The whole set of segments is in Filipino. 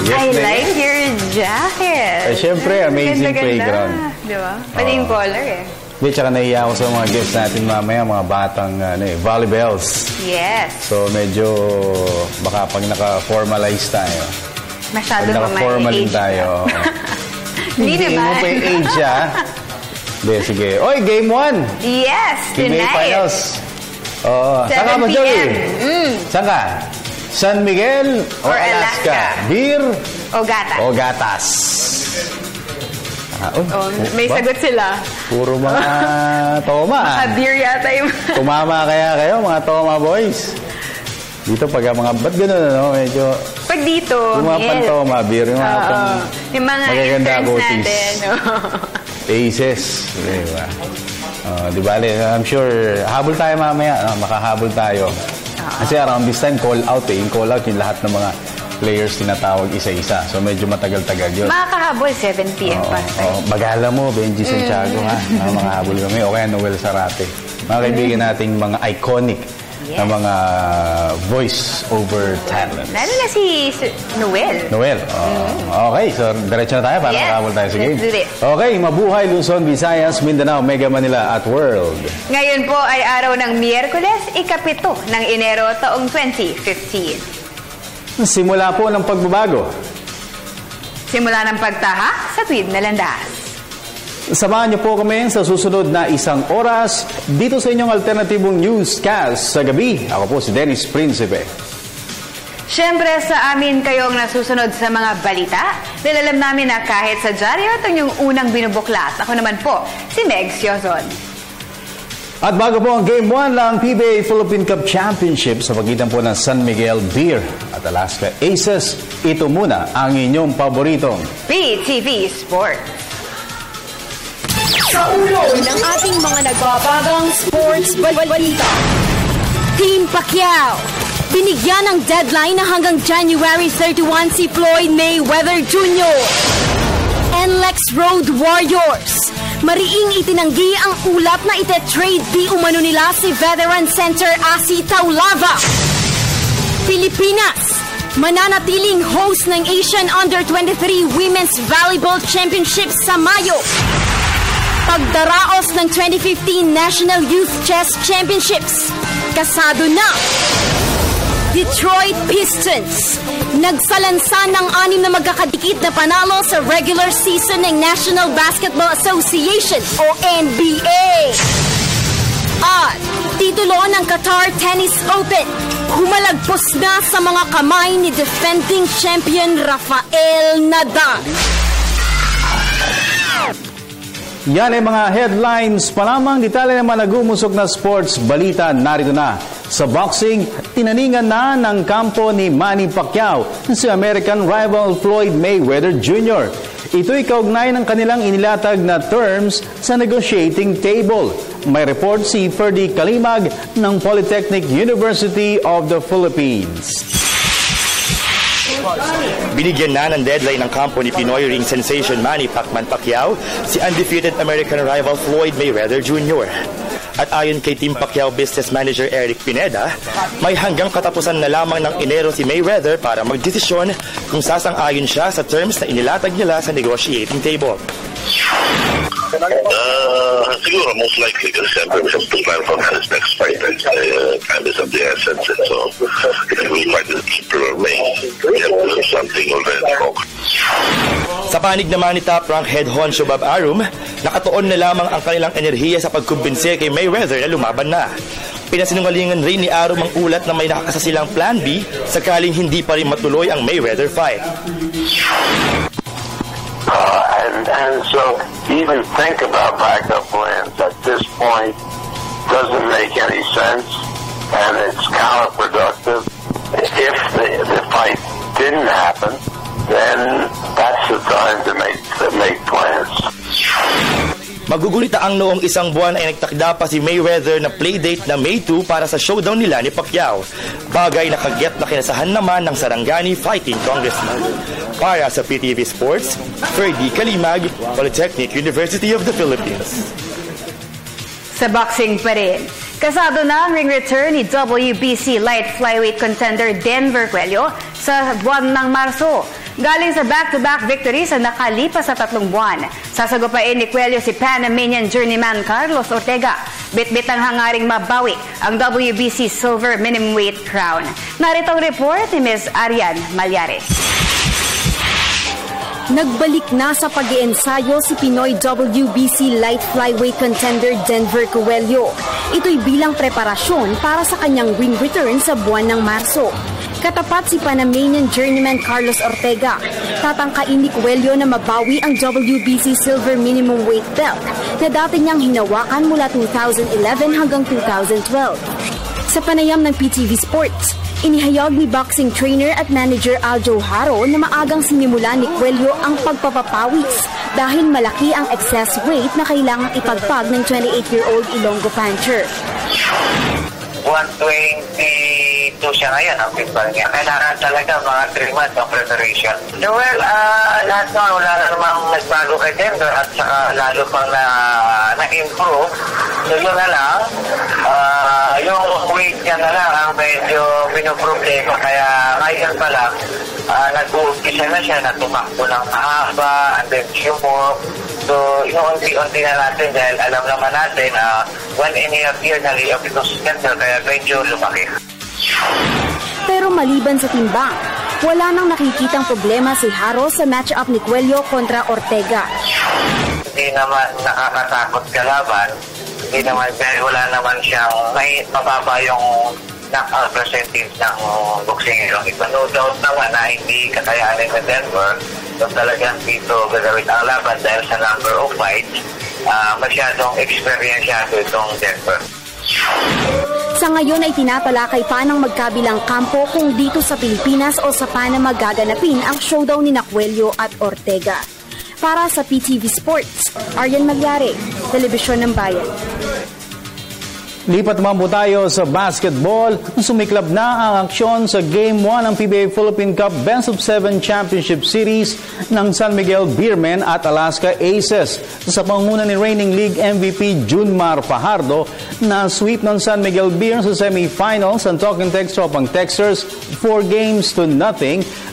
Yes, I like your jacket. Siyempre, amazing ganda, playground. Diba? Pati yung color Hindi, tsaka nahiya ako sa mga guests natin mamaya, mga batang volleyballs. Yes. So, medyo, baka pag naka-formalize tayo. Masyado pag naka-formalin tayo. Hindi mo pa yung age, Hindi, sige. Oy, game 1! Yes, tonight! Finals. Saan ka ba, Joey? Saan ka? San Miguel or Alaska? Beer o gatas? O gatas. May sagot sila. Puro mga toma. Mga beer yata yung... Tumama kaya kayo, mga toma boys. Dito pag mga, ba't gano'n, medyo... Pag dito, toma, beer, yung mga magaganda coaties. Aces. Diba? Di bale, I'm sure, habol tayo mamaya, makahabol tayo. Kasi around this time, call out Yung call out, yung lahat ng mga players tinatawag isa-isa. So, medyo matagal-tagal yun. Makakahabol, 7 p.m. pa. Bagala mo, Benji Santiago, Makahabol kami. O kaya Noel Sarate. Mga kaibigan nating mga iconic na mga voice-over talents. Lalo na si Noel. Okay, so diretso na tayo para makahabol tayo sa game. Let's do this. Okay, mabuhay Luzon, Visayas, Mindanao, Mega Manila at World. Ngayon po ay araw ng Miyerkules, ika-7 ng Enero taong 2015. Simula po ng pagbabago. Simula ng pagtaha sa tuwid na landas. Samahan niyo po kami sa susunod na 1 oras dito sa inyong alternatibong newscast sa gabi. Ako po si Dennis Principe. Siyempre sa amin kayong nasusunod sa mga balita. Dahil alam namin na kahit sa dyaryo ito yung unang binubuklat. Ako naman po, si Meg Siozon. At bago po ang Game 1 ng PBA Philippine Cup Championship sa pagitan po ng San Miguel Beer at Alaska Aces, ito muna ang inyong paboritong PTV Sports. Sa ulo ng ating mga nagbabagang sports balita. Team Pacquiao. Binigyan ng deadline na hanggang January 31 si Floyd Mayweather Jr. NLEX Road Warriors. Mariing itinanggi ang ulap na ite-trade di umano nila si veteran center Asi Taulava. Pilipinas. Mananatiling host ng Asian Under-23 Women's Volleyball Championship sa Mayo. Pagdaraos ng 2015 National Youth Chess Championships. Kasado na. Detroit Pistons. Nagsalansan ng 6 na magkakadikit na panalo sa regular season ng National Basketball Association o NBA. At titulo ng Qatar Tennis Open. Humalagpos na sa mga kamay ni defending champion Rafael Nadal. Yan ay mga headlines pa lamang. Detalye naman nagumusok na sports balita narito na. Sa boxing, tinaningan na ng kampo ni Manny Pacquiao si American rival Floyd Mayweather Jr. Ito'y kaugnay ng kanilang inilatag na terms sa negotiating table. May report si Ferdy Kalimag ng Polytechnic University of the Philippines. Binigyan na ng deadline ng kampo ni Pinoy ring sensation Manny Pacquiao si undefeated American rival Floyd Mayweather Jr. At ayon kay Team Pacquiao Business Manager Eric Pineda, may hanggang katapusan na lamang ng Enero si Mayweather para magdesisyon kung sasang-ayon siya sa terms na inilatag nila sa negotiating table. Siguro, most likely, kasi siyempre we have to plan for his next fight. Time is of the essence. So, if we fight in April or May, we have to do something already. Sa panig naman ni Top Rank Head Honcho Bob Arum, nakatuon na lamang ang kanilang enerhiya sa pagkumbinse kay Mayweather na lumaban na. Pinasinungalingan rin ni Arum ang ulat na may nakakasasilang plan B sakaling hindi pa rin matuloy ang Mayweather fight. And so even think about backup plans at this point doesn't make any sense, and it's counterproductive. If the fight didn't happen, then that's the time to make plans. Magugulita ang noong isang buwan ay nagtakda pa si Mayweather na playdate na May 2 para sa showdown nila ni Pacquiao. Bagay na kagyat na kinasahan naman ng Sarangani Fighting Congressman. Para sa PTV Sports, Ferdy Kalimag, Polytechnic University of the Philippines. Sa boxing pa rin, kasado na ang ring return ni WBC light flyweight contender Denver Cuello sa buwan ng Marso. galing sa back-to-back victory sa nakalipas sa 3 buwan. Sasagupain ni Cuello si Panamanian journeyman Carlos Ortega. Bit-bit ang hangaring mabawi ang WBC Silver Minimum Weight Crown. Narito ang report ni Ms. Arian Malyares. Nagbalik na sa pag-iensayo si Pinoy WBC light flyweight contender Denver Cuello. Ito'y bilang preparasyon para sa kanyang ring return sa buwan ng Marso. Katapat si Panamanian journeyman Carlos Ortega. Tatangkain ni Cuello na mabawi ang WBC Silver Minimum Weight Belt na dati niyang hinawakan mula 2011 hanggang 2012. Sa panayam ng PTV Sports, inihayag ni boxing trainer at manager Aljo Haro na maagang sinimula ni Cuello ang pagpapapawis dahil malaki ang excess weight na kailangang ipagpag ng 28-year-old Ilonggo puncher. 122 siya ngayon ang pitball niya. Kailangan talaga mga 3 months of preparation. Well, lahat naman wala na namang nagbago kay Denver at saka lalo pang na-improve. So yun na lang, yung weight niya na lang ang medyo pinoproblema. Kaya ngayon pa lang, nag-uumpisa na siya na tumakbo ng mahaba and then sumop. So, inuunti-unti na natin dahil alam naman natin 1.5 year na liop ito sa Denver kaya medyo lumaki. Pero maliban sa timbang, wala nang nakikitang problema si Haro sa match-up ni Cuello kontra Ortega. Hindi naman nakakatakot kalaban. Hindi naman dahil wala naman siyang mababa yung knockout percentage ng boxing ito. No doubt naman na hindi kakayanin ng Denver. So talagang dito gagawin ang laban dahil sa number of fights, masyadong experiensyado itong Denver. Sa ngayon ay tinatalakay pa ng magkabilang kampo kung dito sa Pilipinas o sa Panama gaganapin ang showdown ni Cuello at Ortega. Para sa PTV Sports, Arian Malyare, Telebisyon ng Bayan. Lipat naman po tayo sa basketball. Sumiklab na ang aksyon sa Game 1 ng PBA Philippine Cup Best of 7 Championship Series ng San Miguel Beermen at Alaska Aces. Sa pangunguna ni reigning league MVP Junmar Fajardo na sweep ng San Miguel Beer sa semifinals ang Talking Text Tropang Texters 4-0.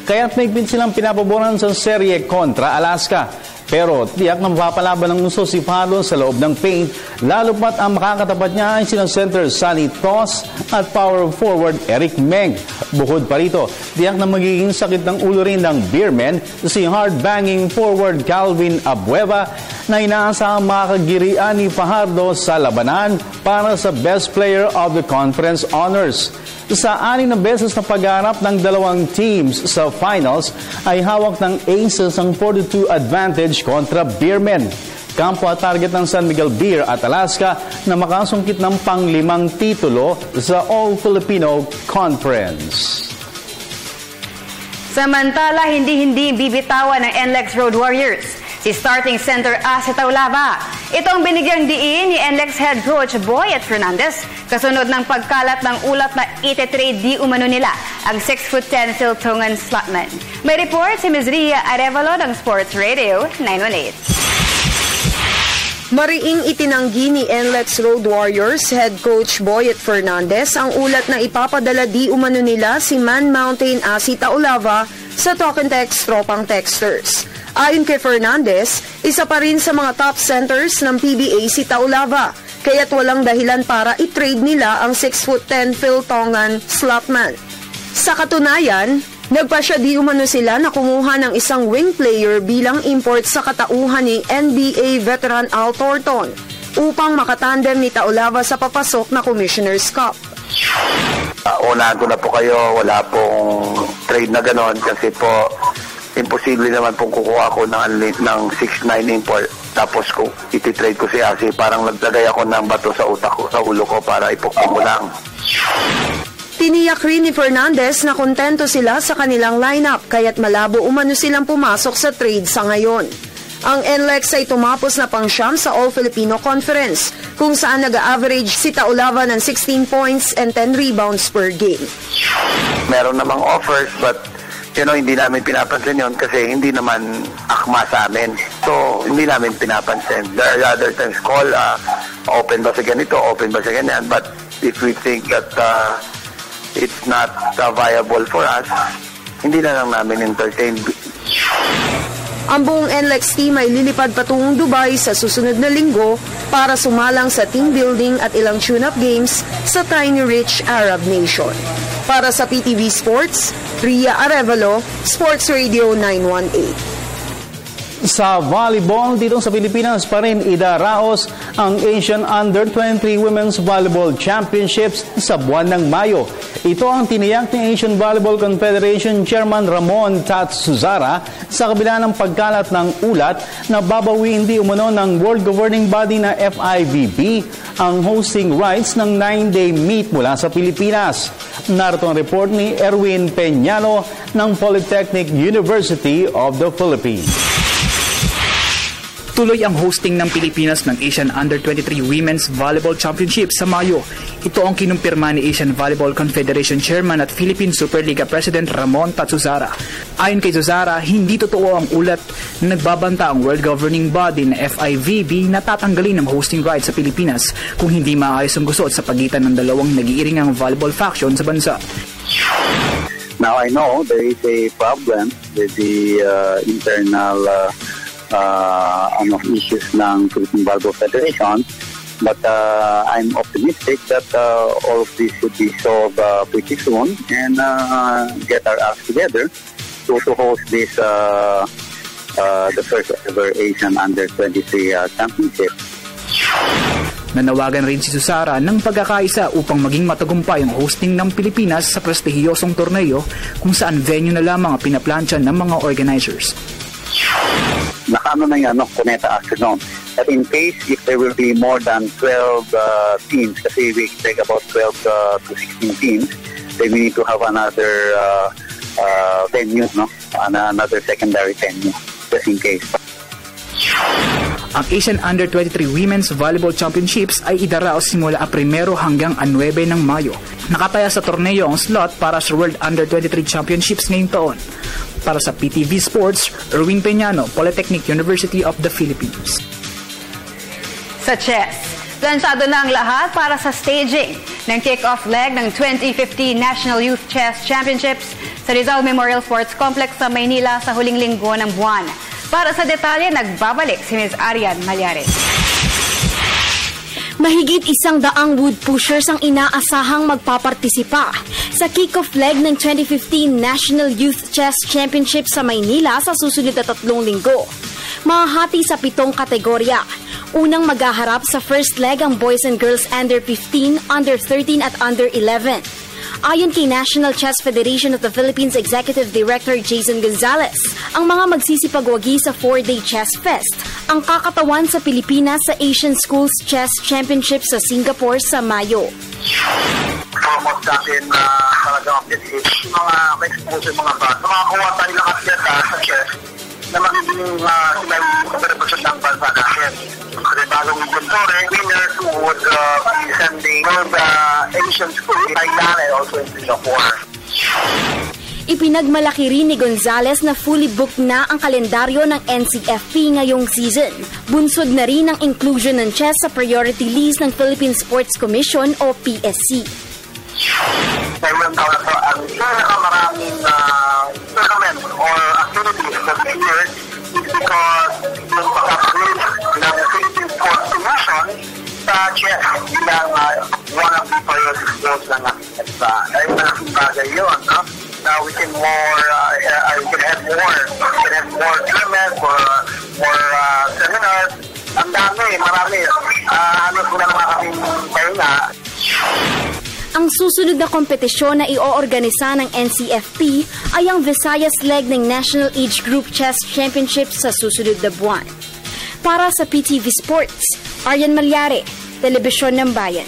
Kaya't may silang pinapaboran sa serye kontra Alaska. Pero tiyak na mapapalaban ng gusto si Fajardo sa loob ng paint, lalo pat ang makakatapat niya ay sina center Sunny Toss at power forward Eric Meng. Bukod pa rito, tiyak na magiging sakit ng ulo rin ng Beermen si hard-banging forward Calvin Abueva na inaasahang makakagirian ni Fajardo sa labanan para sa Best Player of the Conference Honors. Sa 6 na beses na pagharap ng dalawang teams sa finals ay hawak ng Aces ang 4-2 advantage kontra Beermen. Kampo at target ng San Miguel Beer at Alaska na makasungkit ng pang-5 titulo sa All-Filipino Conference. Samantala, hindi bibitawan ng NLEX Road Warriors si starting center Ase Taulava. Ito ang binigyang diin ni NLEX head coach Boyet Fernandez kasunod ng pagkalat ng ulat na ite-trade di umano nila ang 6'10" Phil Tongan slotman. May report si Ms. Ria Arevalo ng Sports Radio 918. Mariing itinanggi ni NLEX Road Warriors head coach Boyet Fernandez ang ulat na ipapadala di umano nila si Man Mountain Ase Taulava sa Talking Text Tropang Texters. Ayon kay Fernandez, isa pa rin sa mga top centers ng PBA si Taulava, kaya't walang dahilan para i-trade nila ang 6'10" Phil Tongan slotman. Sa katunayan, nagpasya di umano sila na kumuha ng isang wing player bilang import sa katauhan ni NBA veteran Al Thornton upang makatandem ni Taulava sa papasok na Commissioner's Cup. Unahan ko na po kayo, wala pong trade na ganon kasi po imposible naman pong kukuha ko ng 6'9" import tapos kung iti-trade ko si Ase, parang naglagay ako ng bato sa utak ko, sa ulo ko para ipukpok ko lang. Tiniyak rin ni Fernandez na kontento sila sa kanilang lineup kaya't malabo umano silang pumasok sa trade sa ngayon. Ang NLEX ay tumapos na pang-siyam sa All-Filipino Conference kung saan nag-average si Taulava ng 16 points and 10 rebounds per game. Meron namang offers but hindi namin pinapansin yon kasi hindi naman akma sa amin. So, hindi namin pinapansin. There are other times call, open ba sa ganito, open ba sa ganyan. But if we think that it's not viable for us, hindi na lang namin entertain. Ang buong NLEX team ay lilipad patungong Dubai sa susunod na linggo para sumalang sa team building at ilang tune-up games sa Tiny Rich Arab Nation. Para sa PTV Sports, Ria Arevalo, Sports Radio 918. Sa volleyball, dito sa Pilipinas pa rin idaraos ang Asian Under-23 Women's Volleyball Championships sa buwan ng Mayo. Ito ang tiniyak ni Asian Volleyball Confederation Chairman Ramon Tatsuzara sa kabila ng pagkalat ng ulat na babawiin di umano ng World Governing Body na FIVB ang hosting rights ng 9-day meet mula sa Pilipinas. Narito ang report ni Erwin Peñalo ng Polytechnic University of the Philippines. Tuloy ang hosting ng Pilipinas ng Asian Under-23 Women's Volleyball Championship sa Mayo. Ito ang kinumpirma ni Asian Volleyball Confederation Chairman at Philippine Superliga President Ramon Tatsuzara. Ayon kay Tatsuzara, hindi totoo ang ulat na nagbabanta ang World Governing Body na FIVB na tatanggalin ang hosting rights sa Pilipinas kung hindi maayos ang gusot sa pagitan ng dalawang nag-iiringang volleyball faction sa bansa. Now I know there is a problem with the internal issues ng Philippine Volleyball Federation, but I'm optimistic that all of this should be solved pretty soon and get our acts together to host this the first ever Asian Under-23 Championship. Nanawagan rin si Susara ng pagkakaisa upang maging matagumpay ang hosting ng Pilipinas sa prestihiyosong torneo kung saan venue na lamang ang pinaplansya ng mga organizers. Nakaano na yan, Cuneta afternoon. But in case if there will be more than 12 teams, kasi we expect about 12 to 16 teams, then we need to have another venue, another secondary venue, just in case. Ang Asian Under-23 Women's Volleyball Championships ay idaraos simula 1 hanggang 9 ng Mayo. Nakataya sa torneo ang slot para sa World Under-23 Championships ngayong taon. Para sa PTV Sports, Erwin Peñano, Polytechnic University of the Philippines. Sa chess, plansyado na ang lahat para sa staging ng kick-off leg ng 2015 National Youth Chess Championships sa Rizal Memorial Sports Complex sa Maynila sa huling linggo ng buwan. Para sa detalye, nagbabalik si Ms. Arian Malyares. Mahigit 100 wood pushers ang inaasahang magpapartisipa sa kick-off leg ng 2015 National Youth Chess Championship sa Maynila sa susunod na 3 linggo. Mahahati sa 7 kategorya. Unang maghaharap sa first leg ang boys and girls under 15, under 13 at under 11. Ayon kay National Chess Federation of the Philippines Executive Director Jason Gonzalez, ang mga magsisipagwagi sa 4-day chess fest ang kakatawan sa Pilipinas sa Asian Schools Chess Championship sa Singapore sa Mayo. Focus natin na talagang objective mga ma-expose mga bata. Makakuha tayo ng atleta sa chess na magiging sila yung represent ng bansa natin. Kasi bagong inventory, winners who would be sending the Asian School in Thailand and also in Singapore. Ipinagmalaki rin ni Gonzalez na fully booked na ang kalendaryo ng NCFP ngayong season. Bunsod na rin ang inclusion ng chess sa priority list ng Philippine Sports Commission o PSC. Mayroon daw na ito ang pinakamaraming tournament or activities that we heard is because yung pagkakulit ng Philippine Sports Commission sa chess bilang one of the priority goals ng ating bansa. Dahil malaking bagay yun, no? Now we can have more tournaments, more seminars. Ang marami. Ko na naman kaming pahinga. Ang susunod na kompetisyon na i-oorganisa ng NCFP ay ang Visayas leg ng National Age Group Chess Championship sa susunod na buwan. Para sa PTV Sports, Arian Malyare, Telebisyon ng Bayan.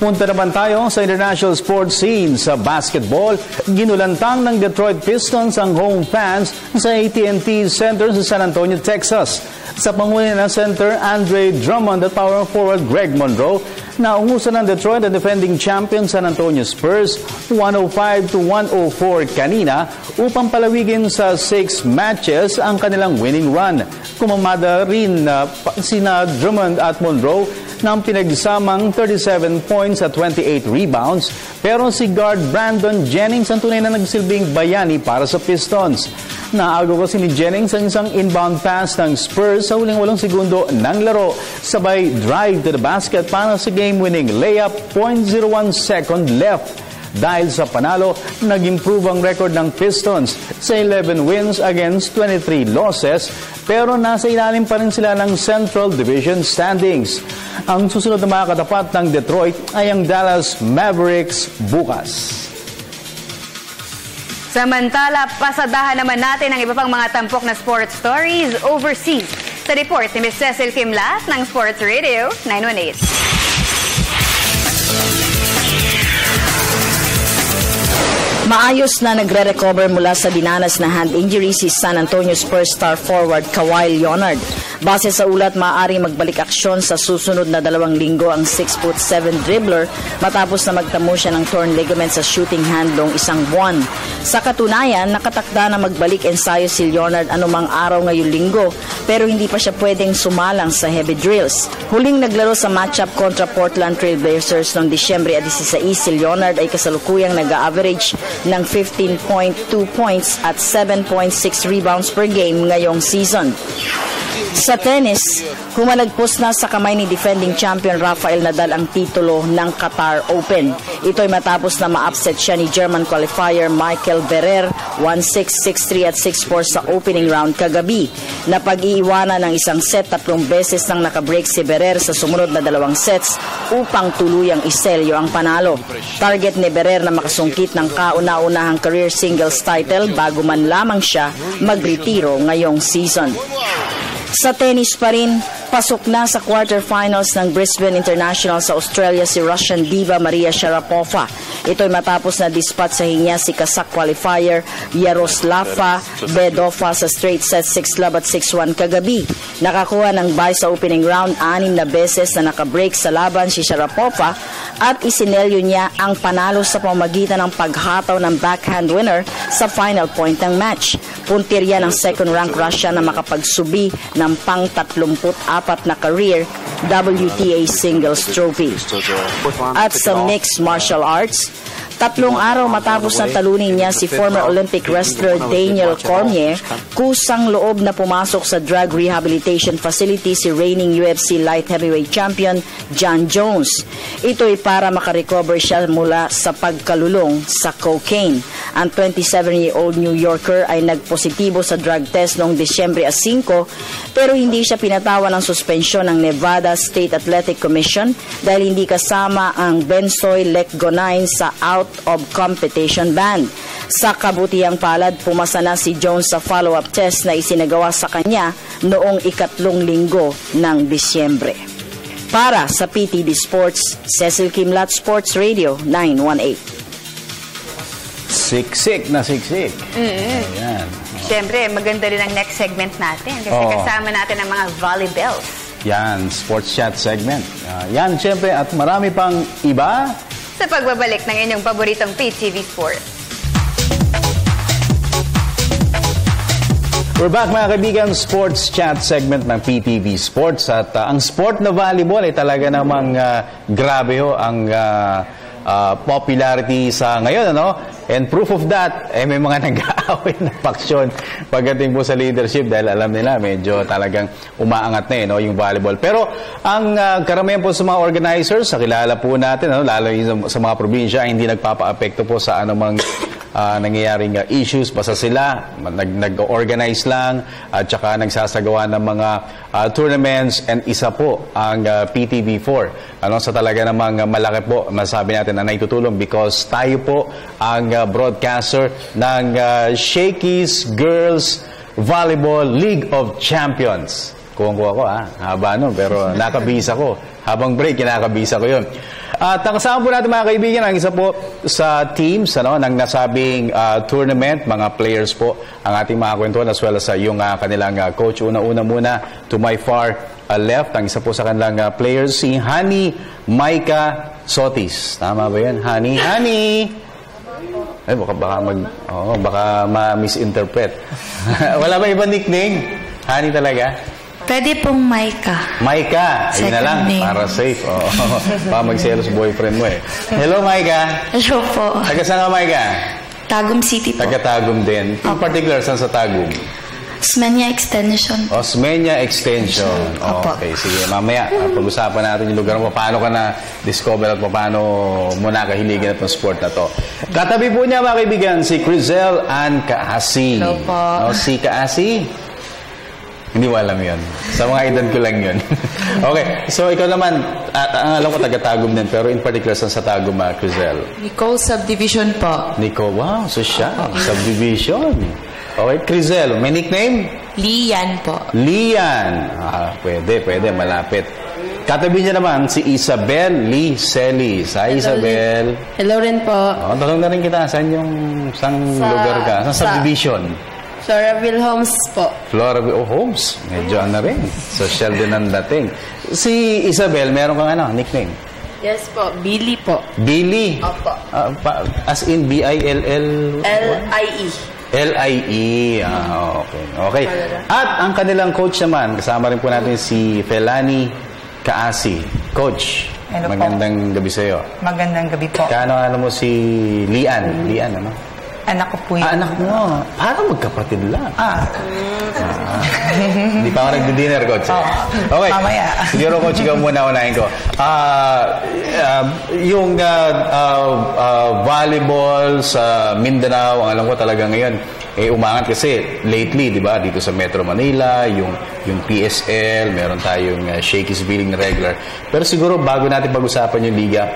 Punta naman tayo sa international sports scene. Sa basketball, ginulantang ng Detroit Pistons ang home fans sa AT&T Center sa San Antonio, Texas. Sa panguna ng center Andre Drummond at power forward Greg Monroe, naungusan ng Detroit ang defending champion San Antonio Spurs 105-104 kanina upang palawigin sa 6 matches ang kanilang winning run. Kumamada rin sina Drummond at Monroe ng pinagsamang 37 points at 28 rebounds. Pero si guard Brandon Jennings ang tunay na nagsilbing bayani para sa Pistons. Naago kasi ni Jennings ang isang inbound pass ng Spurs sa huling 8 segundo ng laro. Sabay drive to the basket para sa game-winning layup, 0.01 second left. Dahil sa panalo, nag-improve ang record ng Pistons sa 11 wins against 23 losses, pero nasa ilalim pa rin sila ng Central Division standings. Ang susunod na mga katapat ng Detroit ay ang Dallas Mavericks bukas. Samantala, pasadahan naman natin ang iba pang mga tampok na sports stories overseas. Sa report ni Ms. Cecil Kimlat ng Sports Radio 918. Maayos na nagre-recover mula sa dinanas na hand injury si San Antonio Spurs star forward Kawhi Leonard. Base sa ulat, maaaring magbalik aksyon sa susunod na 2 linggo ang 6'7" dribbler matapos na magtamo siya ng torn ligament sa shooting hand noong 1 buwan. Sa katunayan, nakatakda na magbalik ensayo si Leonard anumang araw ngayong linggo pero hindi pa siya pwedeng sumalang sa heavy drills. Huling naglaro sa matchup kontra Portland Trail Blazers noong Disyembre 16, si Leonard ay kasalukuyang nag-average ng 15.2 points at 7.6 rebounds per game ngayong season. Sa tennis, humalagpos na sa kamay ni defending champion Rafael Nadal ang titulo ng Qatar Open. Ito'y matapos na ma-upset siya ni German qualifier Michael Berrer 1-6, 6-3 at 6-4 sa opening round kagabi. Napag-iiwanan ng isang set 3 beses nang nakabreak si Berrer sa sumunod na 2 sets upang tuluyang iselyo ang panalo. Target ni Berrer na makasungkit ng kauna-unahang career singles title bago man lamang siya magretiro ngayong season. Sa tennis pa rin, pasok na sa quarterfinals ng Brisbane International sa Australia si Russian diva Maria Sharapova. Ito'y matapos na dispat sa hinya si Kazakh qualifier Yaroslava Bedova sa straight set 6-love at 6-1 kagabi. Nakakuha ng bye sa opening round 6 na beses na nakabreak sa laban si Sharapova at isinelyo niya ang panalo sa pamamagitan ng paghataw ng backhand winner sa final point ng match. Puntirya ng second-ranked Russia na makapagsubi ng pang-34 na career WTA singles trophy. At sa mixed martial arts, 3 araw matapos na talunin niya si former Olympic wrestler Daniel Cormier, kusang loob na pumasok sa drug rehabilitation facility si reigning UFC light heavyweight champion John Jones. Ito'y para makarecover siya mula sa pagkalulong sa cocaine. Ang 27-year-old New Yorker ay nagpositibo sa drug test noong Disyembre 5 pero hindi siya pinatawan ng suspensyon ng Nevada State Athletic Commission dahil hindi kasama ang benzoylecgonine sa out of competition ban. Sa kabutihang palad, pumasa na si Jones sa follow-up test na isinagawa sa kanya noong 3 linggo ng Disyembre. Para sa PTV Sports, Cecil Kimlat, Sports Radio 918. Siksik na siksik. Ayan. Siyempre, maganda rin ang next segment natin kasi kasama natin ang mga volleybells. Yan, sports chat segment. Yan, siyempre, at marami pang iba sa pagbabalik ng inyong paboritong PTV Sports. We're back mga kaibigan, sports chat segment ng PTV Sports at ang sport na volleyball ay talaga namang grabe ho ang popularity sa ngayon, ano? And proof of that, may mga nag-aaway na faksyon pagdating po sa leadership dahil alam nila medyo talagang umaangat na no, yung volleyball. Pero ang karamihan po sa mga organizers, sa kilala po natin, ano, lalo sa mga probinsya, hindi nagpapa-apekto po sa anumang nangyayaring issues. Basta sila nag-organize lang at saka nagsasagawa ng mga tournaments, and isa po ang PTV4. Ano, sa talaga namang malaki po, masabi natin na naitutulong because tayo po ang broadcaster ng Shakey's Girls Volleyball League of Champions. Kuha ko haba nun, pero nakabisa ko. Habang break, kinakabisa ko yun. At nakasama po natin mga kaibigan, ang isa po sa teams ng nasabing tournament, mga players po ang ating mga kwentuhan as well as yung kanilang coach. Una-una muna, to my far left, ang isa po sa kanilang players, si Hani Maika Sotis. Tama ba yan? Hani! Ay, baka ma-misinterpret. Wala ba ibang nickname? Hani talaga? Pwede pong Maika. Maika, ayun na lang, Second name. para safe. Oh. Baka magselos boyfriend mo eh. Hello, Maika. Hello po. Taga saan ka, Maika? Tagum City po. Taga Tagum din. In particular, saan sa Tagum? Osmeña Extension. Osmeña Extension. Okay, sige. Mamaya, pag-usapan natin yung lugar mo. Paano ka na-discover at paano mo nakahiligan itong sport na to. Katabi po niya, mga kaibigan, si Crizel Ann Kaasi. Hello po. Si Kaasi? Hindi mo alam yun. Sa mga edad ko lang yun. Okay, so ikaw naman, ang alam ko taga-Tagum din, pero in particular sa Tagum, Crizel? Nicole Subdivision po. Nicole, wow, social. Subdivision. Okay, Crizel, may nickname? Lian po. Lian. Pwede, malapit. Katabi niya naman si Isabel Lee Celis. Hi, Isabel. Hello rin po. Tanong na rin kita, saan lugar ka? Saan subdivision? Floraville Homes po. Floraville Homes. Medyo rin. Social din ang dating. Si Isabel, meron kang nickname? Yes po, Billy po. Billy? Opo. As in B-I-L-L? L-I-E. L-I-E. Okay. At ang kanilang coach naman, kasama rin po natin si Felani Kaasi. Coach, hello magandang gabi sa iyo. Magandang gabi po. Ano mo si Lian? Lian, ano? Anak ko po yun. Anak mo. Parang magkapatid lang. Hindi pa ako nagdi-dinner, Coach. Okay. Mamaya. Siguro, Coach, ikaw muna unahin ko. Yung volleyball sa Mindanao, ang alam ko talaga ngayon, umangat kasi lately, di ba, dito sa Metro Manila, yung PSL, meron tayong Shakey's Billing regular. Pero siguro, bago natin pag-usapan yung liga,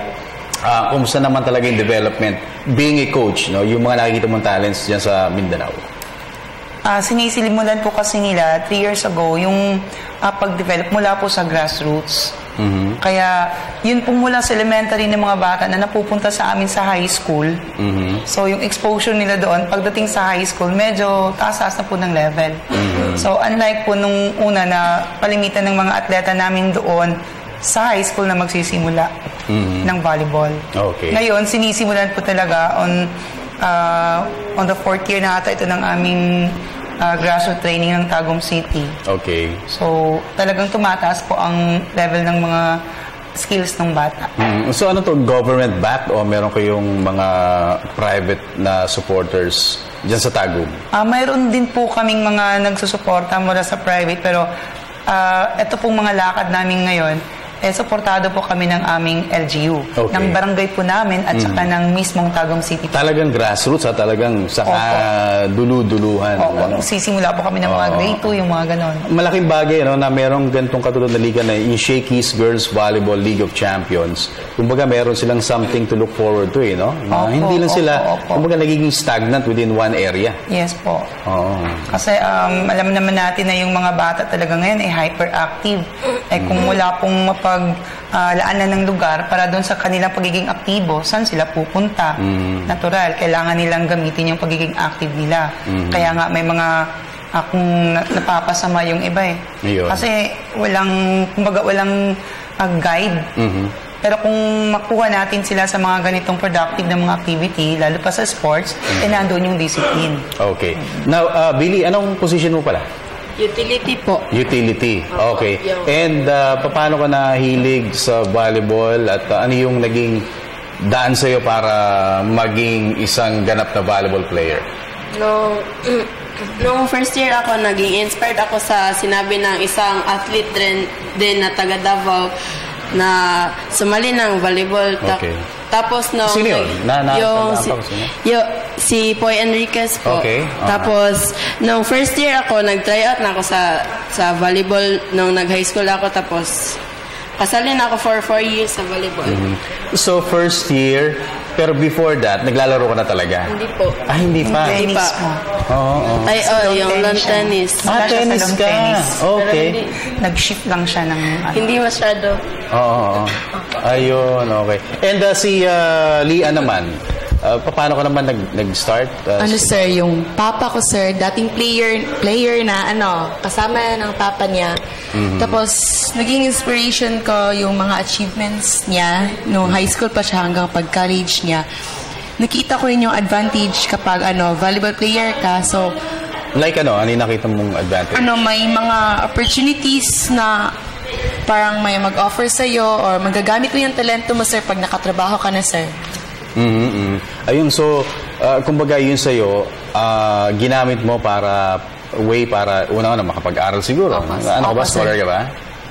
kumusta naman talaga yung development being a coach, yung mga nakikita mong talents dyan sa Mindanao? Sinisilimulan po kasi nila 3 years ago yung pag-develop mula po sa grassroots. Mm-hmm. Kaya yun po mula sa elementary ng mga bata na napupunta sa amin sa high school. Mm-hmm. So yung exposure nila doon, pagdating sa high school, medyo taas-taas na po ng level. Mm-hmm. So unlike po nung una na palimitan ng mga atleta namin doon, sa high school na magsisimula ng volleyball. Okay. Ngayon, sinisimulan po talaga on the 4th year na ata ito ng aming grassroots training ng Tagum City. Okay. So, talagang tumataas po ang level ng mga skills ng bata. So, ano to? Government backed o meron kayong mga private na supporters dyan sa Tagum? Mayroon din po kaming mga nagsusuporta mula sa private, pero ito pong mga lakad namin ngayon, suportado po kami ng aming LGU, ng barangay po namin at saka ng mismong Tagum City. Talagang grassroots, talagang saka dulu-duluhan. Sisimula po kami ng mga grade 2, yung mga ganon. Malaking bagay na merong ganitong katulad na liga na yung Shakey's Girls Volleyball League of Champions. Kumbaga meron silang something to look forward to, hindi lang sila, kumbaga nagiging stagnant within one area. Yes po. Kasi alam naman natin na yung mga bata talaga ngayon ay hyperactive. Kung wala pong laanan ng lugar para doon sa kanilang pagiging aktibo, saan sila pupunta? Natural, kailangan nilang gamitin yung pagiging active nila. Kaya nga may mga kung napapasama yung iba Kasi walang guide. Pero kung makuha natin sila sa mga ganitong productive na mga activity, lalo pa sa sports, nandun yung discipline. Okay. Now, Billy, anong position mo pala? Utility po. Utility. Okay. And paano ka nahilig sa volleyball at ano yung naging daan sa'yo para maging isang ganap na volleyball player? Nung first year ako, naging inspired ako sa sinabi ng isang athlete din na taga Davao na sumali ng volleyball. Okay. Tapos sino yun? Si Poy Enriquez po. Okay. Tapos nung first year ako, nag-try out na ako sa volleyball nung nag-high school ako. Tapos kasali na ako for 4 years sa volleyball. So first year, pero before that, naglalaro ka na talaga? Hindi po. Hindi pa? Hindi pa. Yung lawn tennis. Tennis ka. Okay. Nag-shift lang siya ng... Hindi masyado. Ayun, okay. And si Lia naman, paano ka naman nag-start? Sir, yung papa ko, sir, dating player na, kasama ng papa niya. Tapos, naging inspiration ko yung mga achievements niya nung high school pa siya hanggang pag-college niya. Nakita ko rin yung advantage kapag volleyball player ka. So, Like ano? Ano yung nakita mong advantage? May mga opportunities na parang may mag-offer sa'yo or magagamit mo yung talento mo, sir, pag nakatrabaho ka na, sir. Ayun, so, kumbaga yun sa'yo, ginamit mo para una makapag-aral siguro. Ano ka ba? Scholar ka ba?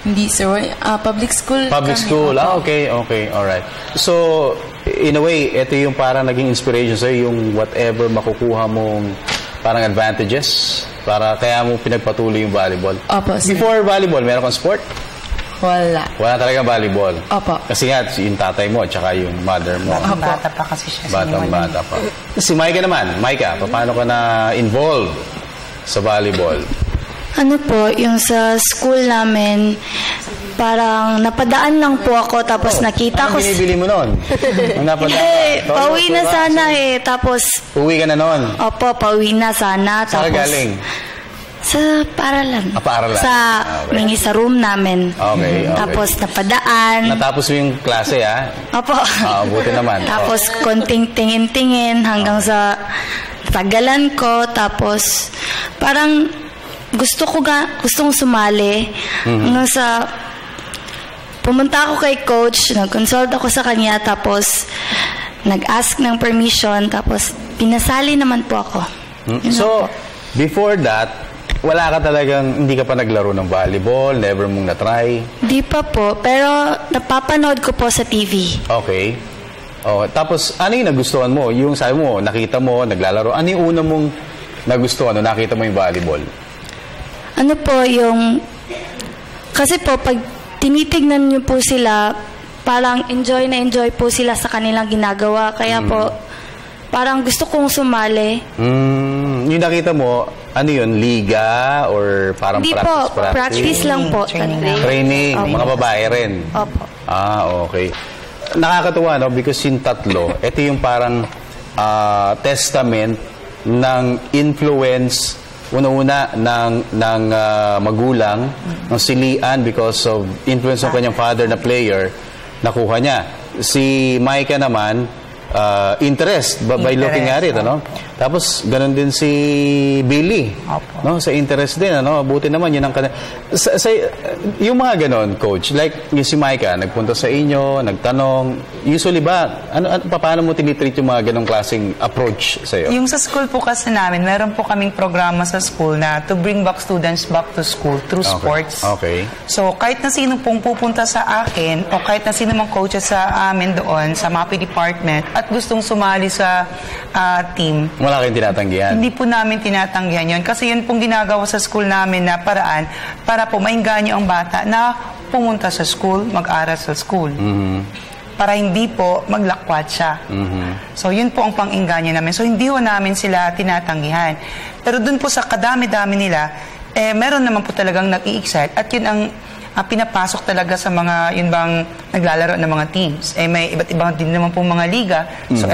Hindi, sir. Public school. Public school. Okay. Alright. So, in a way, ito yung parang naging inspiration sa'yo, yung whatever makukuha mong parang advantages para kaya mo pinagpatuloy yung volleyball. Opo, sir. Before volleyball, meron kang sport? Wala. Wala talagang volleyball? Opo. Kasi nga, yung tatay mo at saka yung mother mo. Bata pa kasi siya. Bata pa. Si Micah naman. Micah, paano ka na involved sa volleyball? Ano po, yung sa school namin, parang napadaan lang po ako tapos nakita ko... Ano binibili mo noon? Hindi, pauwi na sana tapos... Uwi ka na noon? Opo, pauwi na sana. Saan ka galing? Sa paralan. Paralan? Sa room namin. Okay. Tapos napadaan. Natapos mo yung klase, ha? Opo. Buti naman. Tapos konting tingin-tingin hanggang sa tagalan ko. Tapos parang gustong sumali. Hanggang sa pumunta ako kay coach, nag-consult ako sa kanya, tapos nag-ask ng permission, tapos pinasali naman po ako. So, before that, wala ka talagang, hindi ka pa naglaro ng volleyball, never mong na-try? Di pa po, pero napapanood ko po sa TV. Okay. Tapos, ano yung nagustuhan mo? Yung sabi mo, nakita mo, naglalaro. Ano yung una mong nagustuhan o nakita mo yung volleyball? Ano po, kasi po, pag tinitignan niyo po sila, parang enjoy po sila sa kanilang ginagawa. Kaya po, parang gusto kong sumali. Yung nakita mo, ano yun? Liga? Or parang Hindi practice? po, practice lang po. Training. Mga babae rin? Opo. Okay. Nakakatuwa, no? Because yung tatlo, ito yung parang testament ng influence una-una ng magulang, ng si Lian, because of influence ng kanyang father na player, nakuha niya. Si Micah naman, interest by looking at it, ano? Tapos ganun din si Billy, no? Sa interest din, ano? Buti naman yun ang yung mga ganun, coach, like yung si Micah, nagpunta sa inyo, nagtanong, usually ba paano mo tinitreat yung mga ganung klaseng approach sa iyo? Yung sa school po kasi namin, meron po kaming programa sa school na to bring back students back to school through sports. Okay. So kahit na sino pong pupunta sa akin o kahit na sino mang coaches sa amin doon sa MAPI department at gustong sumali sa team, wala kayong tinatanggihan? Hindi po namin tinatanggihan yun. Kasi yun pong ginagawa sa school namin na paraan para po maingganyo ang bata na pumunta sa school, mag-aral sa school. Para hindi po maglakwat siya. So yun po ang pang-ingganyo namin. So hindi po namin sila tinatanggihan. Pero dun po sa kadami-dami nila, meron naman po talagang nag-i-excite at yun ang pinapasok talaga sa mga, yun bang naglalaro ng mga teams. May iba't ibang din naman pong mga liga. So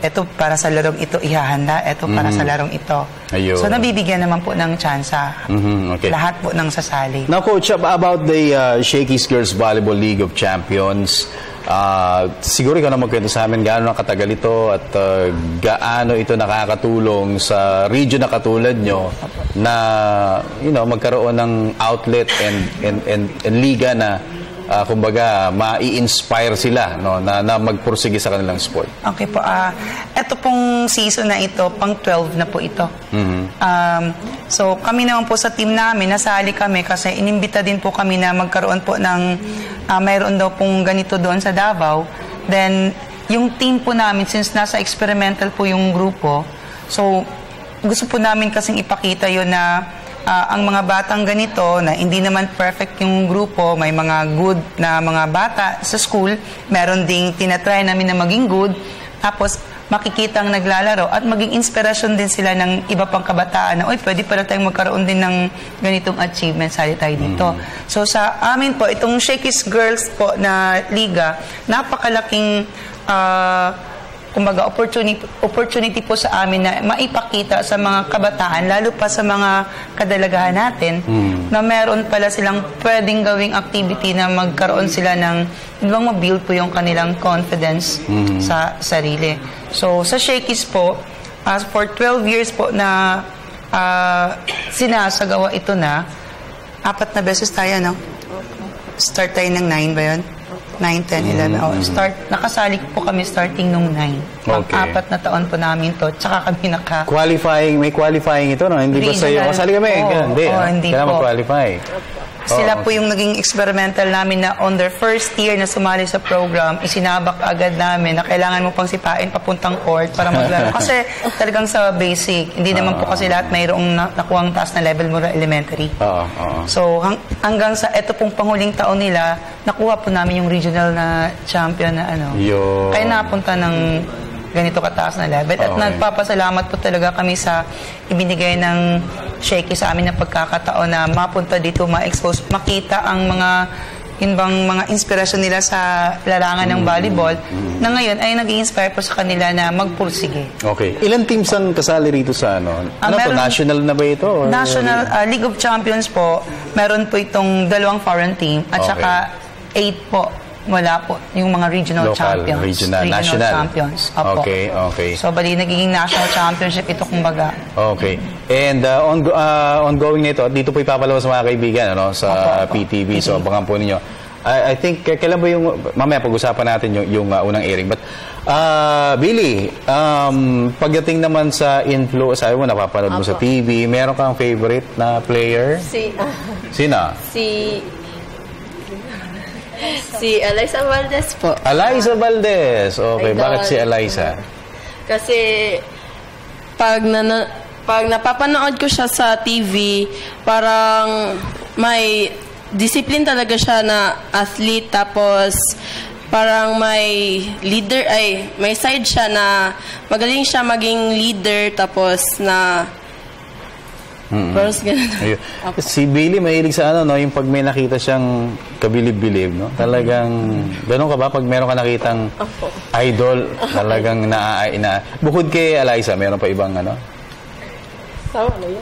eto para sa larong ito ihahanda, eto para sa larong ito. Ayun. So nabibigyan naman po ng tsansa. Okay. Lahat po ng sasali. Now, Coach, about the Shakey's Girls Volleyball League of Champions, siguro ikaw na magkwento sa amin gaano nakatagal ito at gaano ito nakakatulong sa region na katulad nyo na magkaroon ng outlet and liga na kumbaga mai-inspire sila na magpursige sa kanilang sport. Okay po. Ito pong season na ito, pang 12 na po ito. So kami naman po sa team namin, nasali kami kasi inimbita din po kami na magkaroon po ng mayroon daw pong ganito doon sa Davao. Then yung team po namin, since nasa experimental po yung grupo, so gusto po namin kasing ipakita yun na ang mga batang ganito na hindi naman perfect yung grupo, may mga good na mga bata sa school, meron ding tinatry namin na maging good, tapos makikitang naglalaro at maging inspirasyon din sila ng iba pang kabataan na, pwede pala tayong magkaroon din ng ganitong achievement, sali tayo dito. So sa amin po, itong Shakey's Girls po na liga, napakalaking kumbaga opportunity po sa amin na maipakita sa mga kabataan, lalo pa sa mga kadalagahan natin, na meron pala silang pwedeng gawing activity na magkaroon sila ng ibang ma-build po yung kanilang confidence sa sarili. So sa Shakey's po, for 12 years po na sinasagawa ito na 4 na beses tayo, no? Start tayo ng 9 ba yun? 9, 10, 11. Nakasali po kami starting nung 9. Okay. 4 na taon po namin to. Tsaka kami Qualifying, may qualifying ito, no? Hindi ba sa'yo? Kasali kami? Hindi. Hindi kailangan po. mag-qualify. Sila po yung naging experimental namin na on their first year na sumali sa program, isinabak agad namin na kailangan mo pang sipain papuntang court para maglaro. Kasi talagang sa basic, hindi naman po kasi lahat mayroong nakuhang taas na level mula elementary. So hanggang sa eto pong panghuling taon nila, nakuha po namin yung regional na champion na ano. Kaya napunta ng ganito kataas na level. At nagpapasalamat po talaga kami sa ibinigay ng Shaky sa amin na pagkakataon na mapunta dito, ma-expose, makita ang mga inspirasyon nila sa larangan ng volleyball na ngayon ay nag-i-inspire po sa kanila na magpursige. Okay. Ilan teams ang kasali rito sa ano? National na ba ito? Or National League of Champions po, meron po itong 2 foreign team at saka 8 po wala po yung mga regional champions. Regional, national champions. Opo. Okay. So, bali, nagiging national championship ito kumbaga. Okay. And ongoing nito, dito po ipapalabas sa mga kaibigan, ano, sa PTV. So, abangan po ninyo. I think, kailan ba yung, mamaya pag-usapan natin yung unang airing. But, Billy, pagdating naman sa influence, sabi mo, napapanood mo sa TV, meron kang favorite na player? Sino? Si Eliza Valdez po. Eliza Valdez. Okay, bakit si Eliza? Kasi pag napapanood ko siya sa TV, parang may discipline talaga siya na athlete, tapos parang may leader, may side siya na magaling siya maging leader, tapos na Si Billy mahilig sa ano, no, yung pag may nakita siyang kabilib-bilib, no? Talagang gano'n ka ba pag meron ka nakitang idol, talagang bukod kay Eliza, meron pa ibang ano?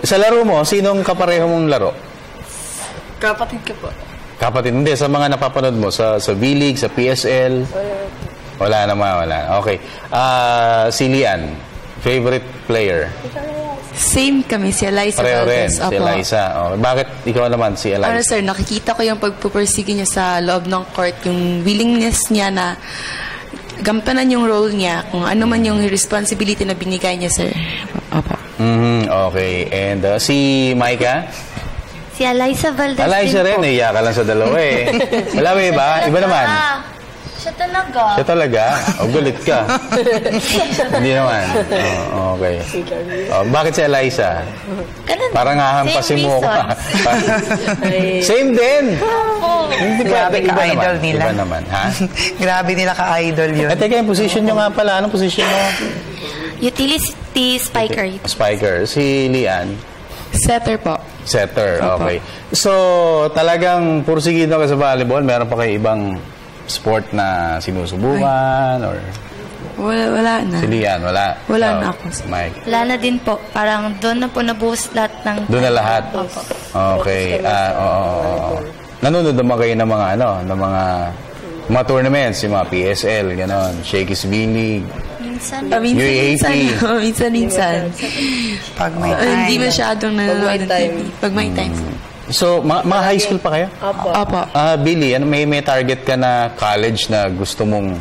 Sa laro mo, sinong kapareho mong laro? Kapatid ko po. Kapatid, hindi, sa mga napapanood mo sa V-League, sa PSL? Wala naman. Okay. Si Lian, favorite player? Same kami, si Eliza Pareho rin, Valdez. si Eliza. Bakit ikaw naman, si Eliza? Sir, nakikita ko yung pagpupursige niya sa loob ng court, yung willingness niya na gampanan yung role niya, kung ano man yung responsibility na binigay niya, sir. Opo. Okay. And si Micah? Si Eliza Valdez Eliza rin, naiya ka lang sa dalawa eh. Wala ba iba? Iba naman? Siya talaga. Siya talaga? O, galit ka. Hindi naman. Okay. Bakit si Eliza? Parang hahampasin mo ka. Same din. Grabe ka-idol nila. Iba naman, ha? Grabe nila ka-idol yun. Teka, yung position nyo nga pala. Anong position mo? Utility spiker. Spiker. Si Lian? Setter po. Setter, okay. So, talagang pursigido ka sa volleyball? Meron pa kayo ibang sport na sinusubukan? Or wala na. Si Lian, wala? Wala na ako. Mike? Wala na din po. Parang doon na po nabuhos lahat ng... Doon na lahat? Okay. Nanonood naman kayo ng mga ng mga tournaments, yung mga PSL, gano'n, Shakey's V-League. Minsan. Pag may time. Hindi masyadong nanonood ng TV. Pag may time. So, mga high school pa kayo? Opo. Billy, may target ka na college na gusto mong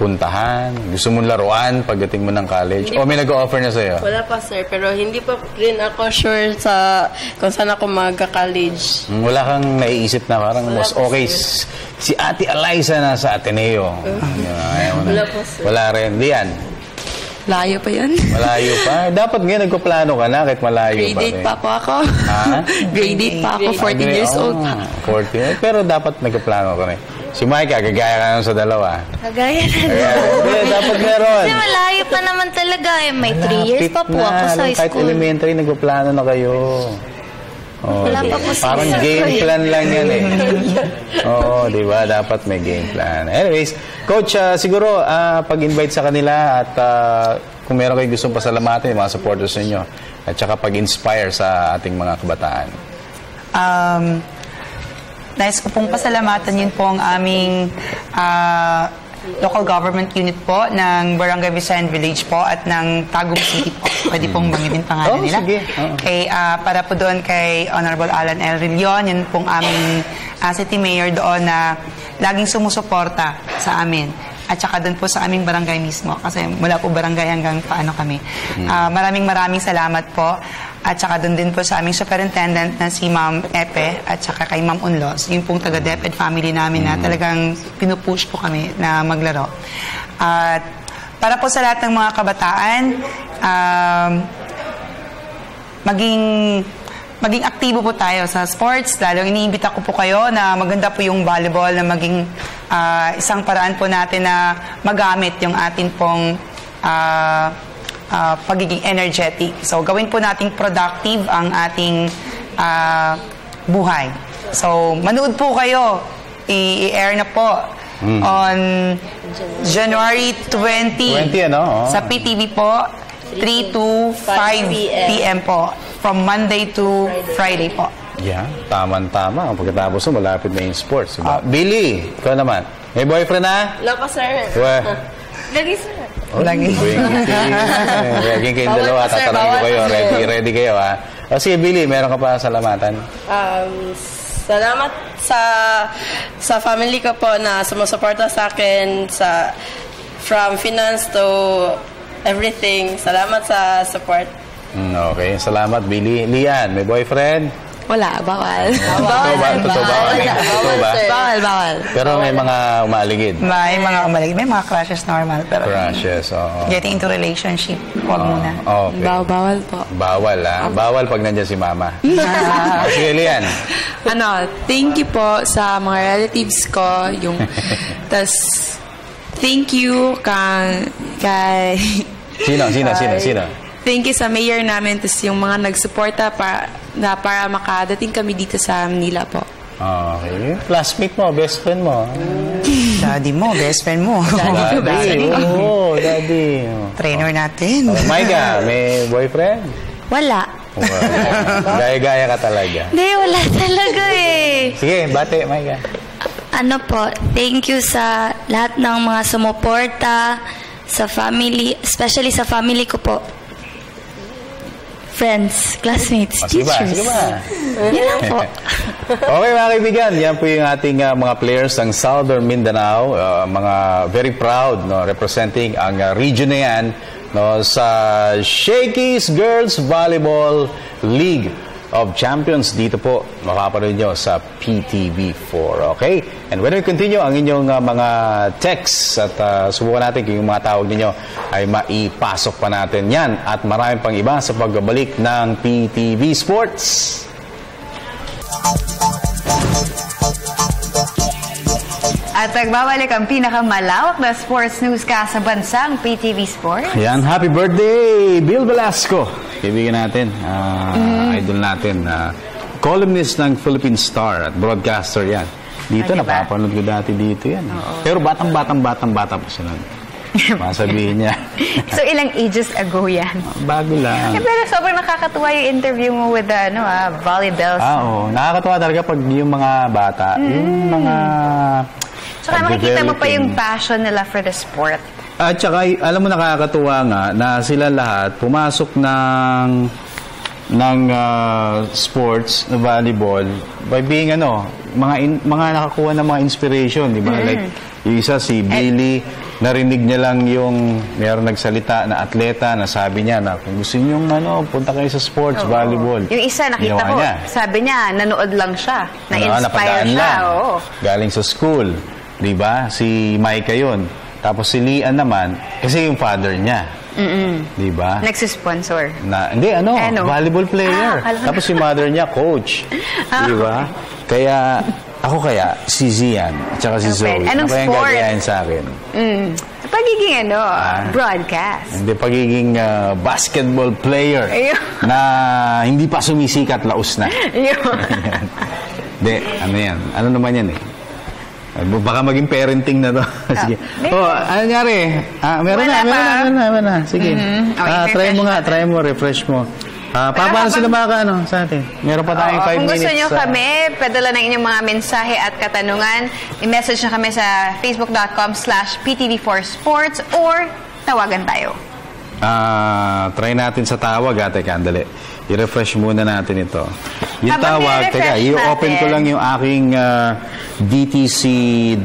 puntahan? Gusto mong laruan pagdating mo ng college? O may nag-o-offer na sa'yo? Wala pa, sir. Pero hindi pa rin ako sure sa kung saan ako mag-college. Wala kang naiisip na parang mas okay si Ate Eliza na sa Ateneo? Wala pa, sir. Wala rin. Diyan? Malayo pa yan. Malayo pa? Dapat ngayon nagpaplano ka na kahit malayo pa. Grade 8 pa po ako. Ha? Grade 8 pa ako. 14 years old. 14. Pero dapat nagpaplano ka rin. Si Micah, gagaya ka naman sa dalawa. Kagaya na dapat meron. Kasi malayo pa naman talaga. May 3 years pa po ako sa high kahit school. elementary, nagpaplano na kayo. Wala pa po parang game plan lang yan eh. Di ba? Dapat may game plan. Anyways, Coach, siguro pag-invite sa kanila at kung meron kayo gustong pasalamatan, mga supporters ninyo, at saka pag-inspire sa ating mga kabataan. Nais ko pong pasalamatan, yun po ang aming local government unit po ng Barangay Visayan Village po at ng Tagum City po. Pwede pong banggitin pangalan nila. Sige. Para po doon kay Honorable Alan L. Rillion, yun pong aming City Mayor doon na laging sumusuporta sa amin. At saka doon po sa aming barangay mismo. Kasi mula po barangay hanggang paano kami. Maraming salamat po. At saka doon din po sa aming superintendent na si Ma'am Epe at saka kay Ma'am Unlos. Yung pong taga-DepEd family namin na talagang pinupush po kami na maglaro. At para po sa lahat ng mga kabataan, maging aktibo po tayo sa sports. Lalo iniimbita ko po kayo na maganda po yung volleyball na maging isang paraan po natin na magamit yung atin pong pagiging energetic. So, gawin po nating productive ang ating buhay. So, manood po kayo. I-air na po on January 20 sa PTV po, 3 to 5 p.m. po. From Monday to Friday po. Yeah, tama-tama. Pagkatapos mo, malapit na yung sports. Billy, ikaw naman. May boyfriend na? Wala pa, sir. Lagi, sir. Lagi kayong dalawa. Tatanungin ko kayo. Ready kayo, ha? Sige, Billy, meron ka pa salamatan? Salamat sa family ko po na sumusuporta sa akin from finance to everything. Salamat sa support. Okay, salamat, Billy. Lian, may boyfriend? Wala, bawal. Bawal. Pero may mga umaligid. May mga umaligid. May mga crushes normal. Pero crushes, oo. Getting into relationship, huwag muna. Okay. Bawal po. Bawal, ha? Bawal pag nandiyan si mama. Sige, Lian. Thank you po sa mga relatives ko. Tas, thank you kay... Sino? Thank you sa mayor namin, tas yung mga nagsuporta para makadating kami dito sa Manila po. Okay. Classmate mo, best friend mo. Daddy mo, best friend mo. Daddy. Oo, daddy. Trainer natin. Maika, may boyfriend? Wala. Gaya-gaya ka talaga. Hindi, wala talaga eh. Sige, bate, Maika. Thank you sa lahat ng mga sumuporta, sa family, especially sa family ko po. Friends, classmates, teachers. Sige ba? Yan lang po. Okay mga kaibigan, yan po yung ating mga players ng Southern Mindanao, mga very proud representing ang region na yan sa Shakey's Girls Volleyball League of Champions. Dito po makapanood nyo sa PTV4. Okay? And when we continue ang inyong mga texts at subukan natin kung yung mga tawag ninyo ay maipasok pa natin yan at marami pang iba sa pagbabalik ng PTV Sports. At nagbabalik ang pinakamalawak na sports newscast sa bansang PTV Sports. Yan, happy birthday, Bill Velasco. Kaibigan natin, idol natin, columnist ng Philippine Star at broadcaster yan. Dito, napapanood ko dati dito yan. Pero bata pa siya nun. Masabihin niya. So, ilang ages ago yan? Bago lang. Pero sobrang nakakatuwa yung interview mo with volleybells. Oo, nakakatuwa talaga pag yung mga bata, yung mga... Saka makikita mo pa yung passion nila for the sport. At saka, alam mo, nakakatuwa nga na sila lahat pumasok ng sports, volleyball, by being mga nakakuha ng mga inspiration, di ba? Like, yung isa, si Billy, narinig niya lang yung mayroong nagsalita na atleta na sabi niya na kung gusto niyo punta kayo sa sports, volleyball. Yung isa, nakita ko, sabi niya, nanood lang siya, na-inspire siya. Galing sa school, di ba? Si Maika yun. Tapos si Lian naman, kasi yung father niya. Di ba? Nagsisponsor. Hindi, volleyball player. Tapos si mother niya, coach. Di ba? Kaya, si Zian, at saka si Zoe. Anong sport? Gagayahin sa akin? Pagiging broadcast. Hindi, pagiging basketball player na hindi pa sumisikat, laos na. Hindi, yan? Ano naman yan eh? Baka maging parenting na to. Sige. Ano nangyari? Meron na. Sige. Try mo, refresh mo. Paano sila sa atin? Meron pa tayong 5 minutes. Kung gusto nyo kami, padala ng inyong mga mensahe at katanungan, i-message na kami sa facebook.com/PTV4Sports or tawagan tayo. Try natin sa tawag, Teka, andali. I-refresh muna natin ito. Yung Habang tawag, teka, i-open ko lang yung aking DTC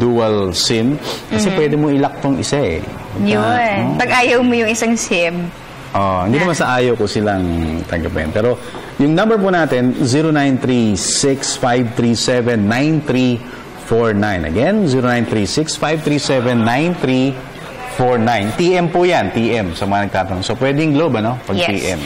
dual SIM. Kasi pwede mo i-lock tong isa eh. Yun. Pag ayaw mo yung isang SIM. Hindi naman sa ayaw ko silang tanggapin. Pero yung number po natin, 0936-537-9349. Again, 0936-537-9349. TM po yan, TM, sa mga nagtatanong. So, pwedeng Globe, ano? Pag yes. TM.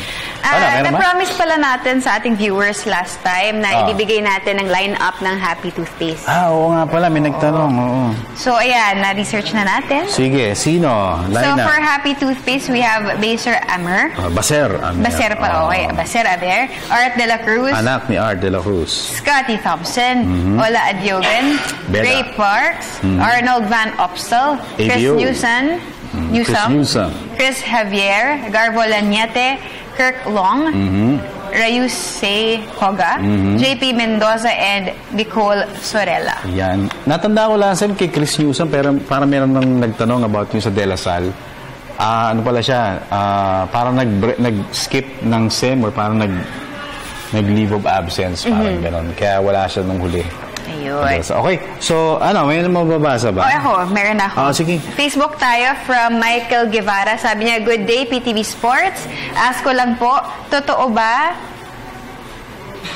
Na-promise pala natin sa ating viewers last time na ibibigay natin ang line-up ng Happy Toothpaste. Oo nga pala, may nagtanong. Oo. So, ayan, na-research na natin. Sige, sino? So, for Happy Toothpaste, we have Baser Amer. Baser Amer. Baser pa, okay. Baser Amer. Art de la Cruz. Anak ni Art de la Cruz. Scotty Thompson. Ola Adiogan. Ray Parks. Arnold Van Opstal. Chris Newsom. Chris Javier. Garbo Laniete. Kirk Long. Rayuse Hoga. JP Mendoza and Nicole Sorella. Yan. Natanda ko lang kay Chris Newsom, pero parang meron nang nagtanong about yung sa De La Salle. Ano pala siya? Parang nag-skip ng SIM or parang nag-leave of absence. Parang gano'n. Kaya wala siya nung huli. Ayun. Okay. So, may mababasa ba? Ako. Meron ako. Sige. Facebook tayo from Michael Guevara. Sabi niya, good day, PTV Sports. Ask ko lang po, totoo ba?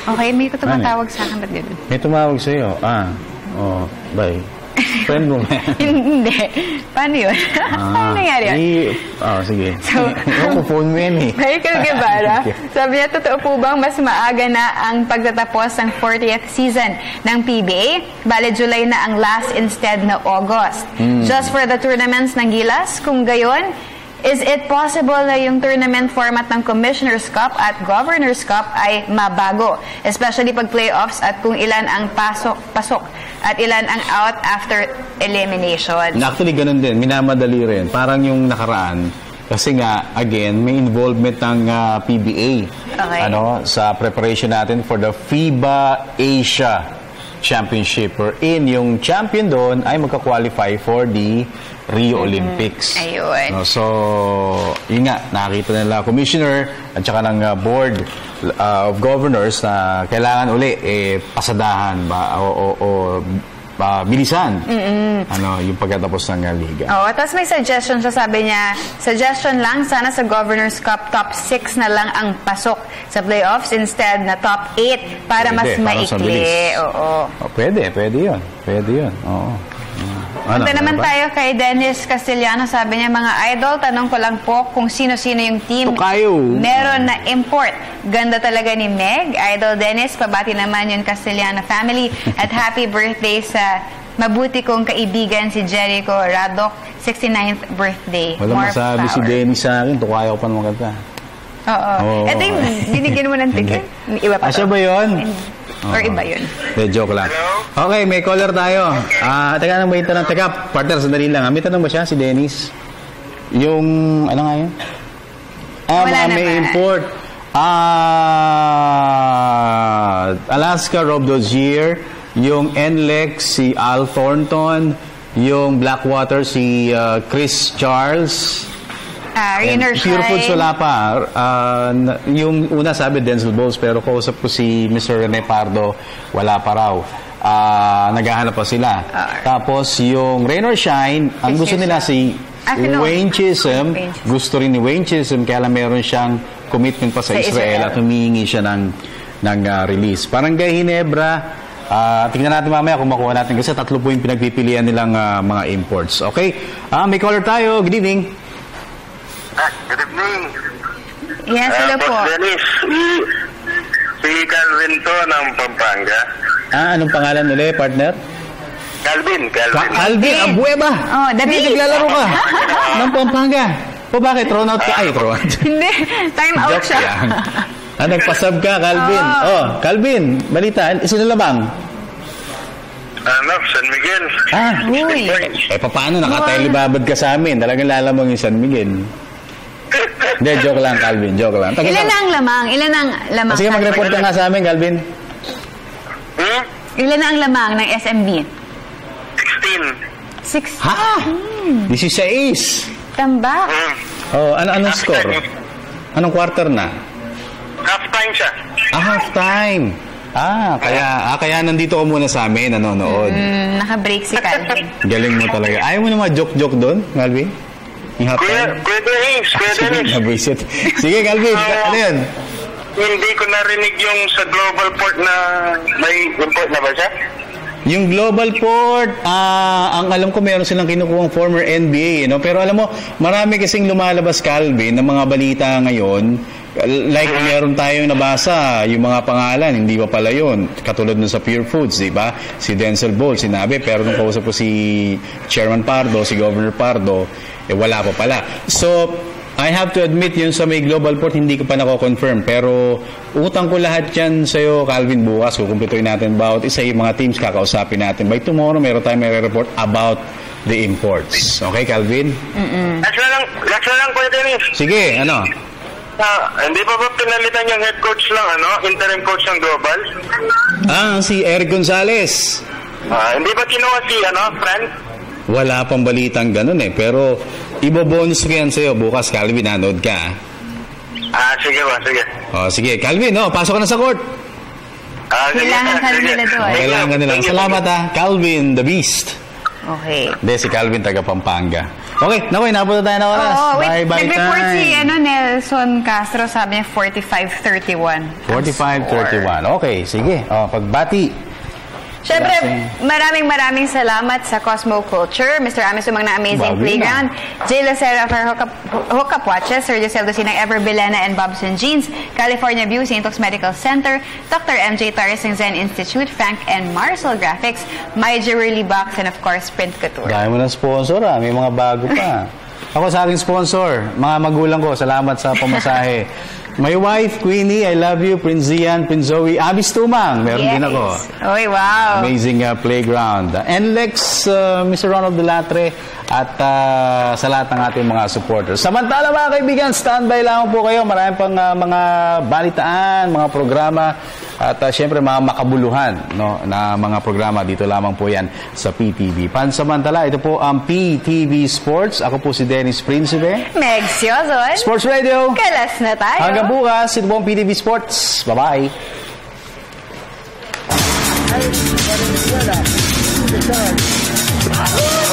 Okay, may tumatawag sa akin. Ba't ganun? May tumawag sa'yo. Bye. Friend mo nga. Hindi. Paano yun? Ano nangyari yun? Sige. So, phone mo yan eh. Michael Guevara, sabi niya, totoo po bang mas maaga na ang pagtatapos ng 40th season ng PBA? Bale, July na ang last instead na August. Just for the tournaments ng Gilas? Kung gayon, is it possible na yung tournament format ng Commissioner's Cup at Governor's Cup ay mabago? Especially pag playoffs at kung ilan ang pasok at ilan ang out after elimination. Actually, ganun din. Minamadali rin. Parang yung nakaraan. Kasi nga, again, may involvement ng PBA. Okay. Sa preparation natin for the FIBA Asia Championship. Wherein yung champion doon ay magka-qualify for the Rio Olympics. Ayun. So, yun nga, nakakita nila commissioner at saka ng board of governors na kailangan uli pasadahan ba o bilisan yung pagkatapos ng liga. Tapos may suggestion siya, sabi niya, suggestion lang, sana sa Governor's Cup top 6 na lang ang pasok sa playoffs instead na top 8 para mas maikli. Pwede yun. Oo. Punta naman tayo kay Dennis Castellano. Sabi niya, mga idol, tanong ko lang po kung sino-sino yung team meron na import. Ganda talaga ni Meg. Idol Dennis, pabati naman yung Castellano family. At happy birthday sa mabuti kong kaibigan si Jericho Radok, 69th birthday. Walang masabi si Dennis sa akin. Tukayo ko pa naman kanta. Oo. Ito yung binigyan mo ng ticket. Iba pa siya ba yun? Or iba yun? Joke lang. Okay, may caller tayo. Teka, may tanong. Teka, partner, sandali lang. May tanong ba siya, si Dennis? Yung, ano nga yun? May import. Alaska Rob Dozier, yung NLEX, si Al Thornton, yung Blackwater, si Chris Charles, Rainer Shine. Pure Foods wala pa. Yung una sabi Denzel Bowles, pero kausap ko si Mr. Rene Pardo, wala pa raw. Naghahanap pa sila. Tapos yung Rainer Shine, ang gusto nila si Wayne Chisholm. Gusto rin ni Wayne Chisholm, kaya lang meron siyang commitment pa sa Israel at humihingi siya ng release. Parang kay Ginebra, tingnan natin mamaya kung makuha natin kasi tatlo po yung pinagpipilian nilang mga imports. Okay? May caller tayo. Good evening. Good evening. Yes, hello po. Dennis, si Calvin to ng Pampanga. Anong pangalan ulit, partner? Calvin. Calvin Abueva. David. Naglalaro ka ng Pampanga. Bakit? Thrown out ka? Thrown out. Hindi, time out siya. Nagpasab ka, Calvin. Calvin, balita. Sino lamang? San Miguel. Uy. Paano? Nakatailibabad ka sa amin. Talagang lalamang yung San Miguel. Hindi, joke lang, Calvin. Joke lang. Ilan ang lamang? Sige, mag-report ka nga sa amin, Calvin. Ilan ang lamang ng SMB? 16. 16? Ha? 16. Tamba? Oh, anong score? Anong quarter na? Half-time siya. Half-time. Kaya nandito ko muna sa amin, nanonood. Naka-break si Calvin. Galing mo talaga. Ayaw mo na joke-joke doon, Calvin? Yung half-time? Kuya Dennis. Sige, Calvin, ano yun? Hindi ko narinig yung sa Global Port na may import na ba siya? Yung Global Port, ang alam ko meron silang kinukuhang former NBA, no? Pero alam mo, marami kasing lumalabas, Calvin, ng mga balita ngayon. Like meron tayong nabasa, yung mga pangalan, hindi pa pala yun. Katulad nun sa Pure Foods, di ba? Si Denzel Bolt, sinabi, pero nung kausap ko si Chairman Pardo, si Governor Pardo, wala pa pala. So, I have to admit yun sa may Global Port, hindi ko pa nako-confirm. Pero utang ko lahat yan sa'yo, Calvin, bukas. Kukumpituin natin bawat isa yung mga teams kakausapin natin. By tomorrow, meron tayong may report about the imports. Okay, Calvin? Last na lang, Kuya Dennis. Sige, ano? Hindi pa ba pinalitan yung head coach lang, interim coach ng Global? Si Eric Gonzalez. Hindi ba kinuha si, Frank? Wala pang balitang ganun pero ibo-bonus ko yan sa'yo bukas, Calvin, nanood ka. Sige ba, sige. Sige, Calvin, pasok ka na sa court. Kailangan ka nila doon. Kailangan ka nila. Salamat Calvin, the Beast. Okay. Hindi, si Calvin, taga Pampanga. Okay, nakoy, napunta tayo na oras. Bye-bye nag-report time. si Nelson Castro, sabi niya 45-31. 45-31. Okay, sige. Pagbati. Siyempre, maraming salamat sa Cosmo Culture, Mr. Amis Umang na Amazing Playground, J. Lucero for Hookup Watches, Sir Josel Dosinang Ever Bilena and Bobson Jeans, California View, St. Luke's Medical Center, Dr. MJ Torres ng Zen Institute, Frank and Marcel Graphics, My Jewelry Box, and of course, Print Couture. Dahil mo ng sponsor may mga bago pa. Ako sa aking sponsor, mga magulang ko, salamat sa pamasahe. My wife, Queenie, I love you. Prince Zian, Prince Zoe, Abis Tumang, meron din ako. Oy, wow. Amazing playground. NLEX, Mr. Ronald Delatre, at sa lahat ng ating mga supporters. Samantala mga kaibigan, standby lang po kayo. Marami pang mga balitaan, mga programa, at syempre mga makabuluhan na mga programa. Dito lamang po yan sa PTV. Pansamantala, ito po ang PTV Sports. Ako po si Dennis Principe. Meg Siozon. Sports Radio. Kalas na tayo. Hanggang bukas, ito po ang PTV Sports. Bye-bye. Hey,